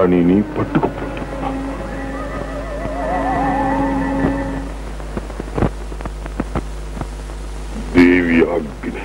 మహారాణిని పట్టుకుపోండి. దేవి ఆజ్ఞ.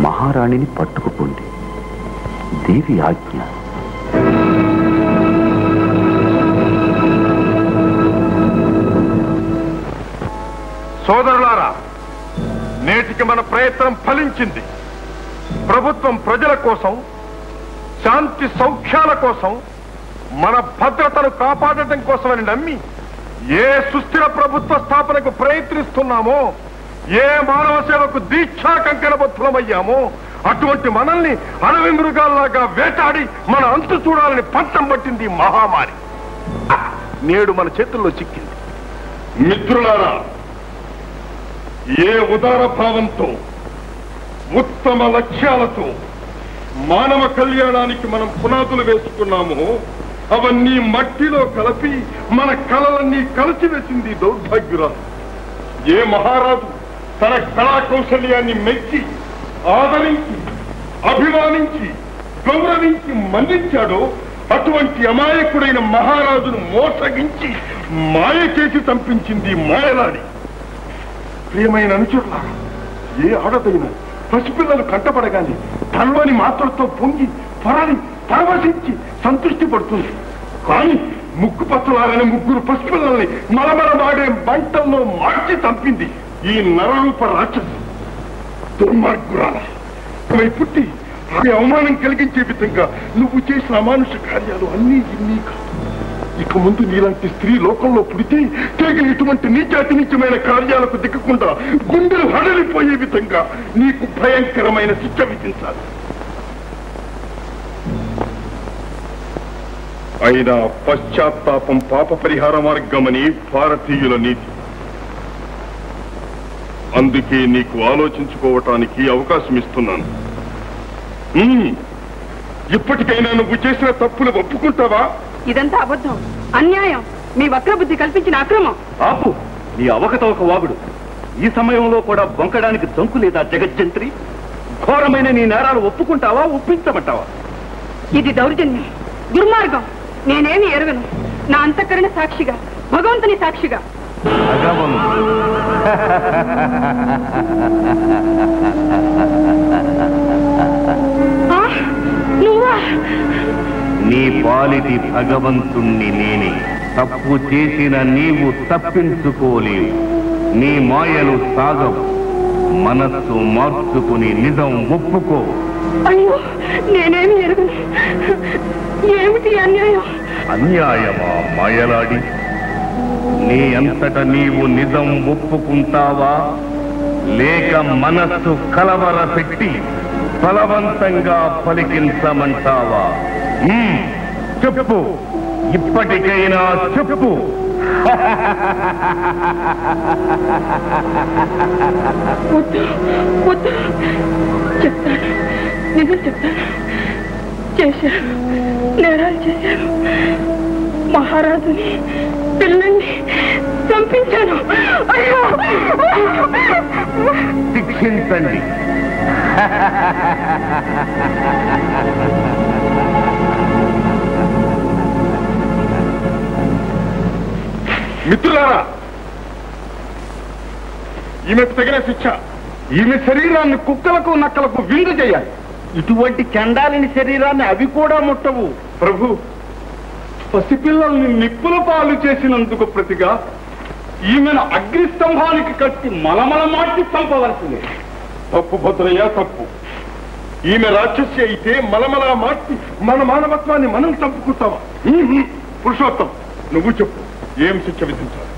మహారాణిని పట్టుకుపోండి. దేవి ఆజ్ఞ. సోదరులారా, నేటికి మన ప్రయత్నం ఫలించింది. ప్రభుత్వం ప్రజల కోసం, శాంతి సౌఖ్యాల కోసం, మన భద్రతను కాపాడటం కోసమని నమ్మి ఏ సుస్థిర ప్రభుత్వ స్థాపనకు ప్రయత్నిస్తున్నామో, ఏ మానవ సేవకు దీక్షా కంకణబద్ధులమయ్యామో అటువంటి మనల్ని అడవి మృగాల్లాగా వేటాడి మన అంతు చూడాలని పంతం పట్టింది మహామారి. నేడు మన చేతుల్లో చిక్కింది. మిత్రులారా, ఏ ఉదార భావంతో, ఉత్తమ లక్ష్యాలతో మానవ కళ్యాణానికి మనం పునాదులు వేసుకున్నామో అవన్నీ మట్టిలో కలిపి మన కళలన్నీ కలిసివేసింది దౌర్భాగ్యురాలు. ఏ మహారాజు తన కళా కౌశల్యాన్ని మెచ్చి, ఆదరించి, అభిమానించి, గౌరవించి మన్నించాడో అటువంటి అమాయకుడైన మహారాజును మోసగించి మాయ చేసి చంపించింది మాయలాడి. ప్రియమైన అనుచరులారా, ఏ ఆడదైనా పసిపిల్లలు కంటపడగానే తనలోని మాత్రతో పొంగి పొరలి పరవశించి సంతృష్టి పడుతుంది. కానీ ముక్కు పచ్చలారని ముగ్గురు పసిపిల్లల్ని మలమలమాడే మంటల్లో మార్చి చంపింది ఈ నరరూప రాక్షసి. దుర్మార్గురాల పుట్టి అది అవమానం కలిగించే విధంగా నువ్వు చేసిన అమానుష కార్యాలు అన్నీ ఇన్ని కాదు. ఇక ముందు నీలాంటి స్త్రీ లోకంలో పుడితే తిరిగి ఇటువంటి నీచాతి నీచమైన కార్యాలకు దిక్కకుండా గుండెలు హడలిపోయే విధంగా నీకు భయంకరమైన శిక్ష విధించాలి. అయినా పశ్చాత్తాపం పాప పరిహార మార్గమని భారతీయుల నీతి. అందుకే నీకు ఆలోచించుకోవటానికి అవకాశం ఇస్తున్నాను. ఇప్పటికైనా నువ్వు చేసిన తప్పులు ఒప్పుకుంటావా? ఇదంతా అబద్ధం, అన్యాయం, మీ వక్రబుద్ధి కల్పించిన అక్రమం. ఆపు నీ అవకతవక వాగుడు. ఈ సమయంలో కూడా బొంకడానికి జంకు లేదా జగజ్జంత్రి? ఘోరమైన నీ నేరాలు ఒప్పుకుంటావా, ఒప్పించమంటావా? ఇది దౌర్జన్యం, దుర్మార్గం. నేనేమి ఎరగను. నా అంతఃకరణ సాక్షిగా, భగవంతుని సాక్షిగా. నువ్వా? నీ పాలిటి భగవంతుణ్ణి నేనే. తప్పు చేసిన నీవు తప్పించుకోలేవు. నీ మాయలు సాగవు. మనస్సు మార్చుకుని నిజం ఒప్పుకో. అయ్యో, నేనేమి ఎరగను. ఏమిటి అన్యాయం? అన్యాయమా మాయలాడి? నీ అంతట నీవు నిజం ఒప్పుకుంటావా, లేక మనస్సు కలవర పెట్టి బలవంతంగా పలికించమంటావా? చెప్పు, ఇప్పటికైనా చెప్పు. చెప్తాను, నిజం చెప్తాను. చేశాను, నేరాలు చేశాను. మహారాజుని పిల్లల్ని చంపించాను. శిక్షించండి. మిత్రులారా, ఈమెకు తగిన శిక్ష. ఈమె శరీరాన్ని కుక్కలకు నక్కలకు విందు చేయాలి. ఇటువంటి చండాలిని శరీరాన్ని అవి కూడా ముట్టవు. ప్రభు, పసిపిల్లల్ని నిప్పుల పాలు చేసినందుకు ప్రతిగా ఈమెను అగ్నిస్తంభానికి కట్టి మలమల మార్చి చంపవలసింది. తప్పు భద్రయ్య, తప్పు. ఈమె రాక్షసి అయితే మలమల మార్చి మన మానవత్వాన్ని మనం చంపుకుంటావా? పురుషోత్తం, నువ్వు చెప్పు, ఏం శిక్ష విధించాలి?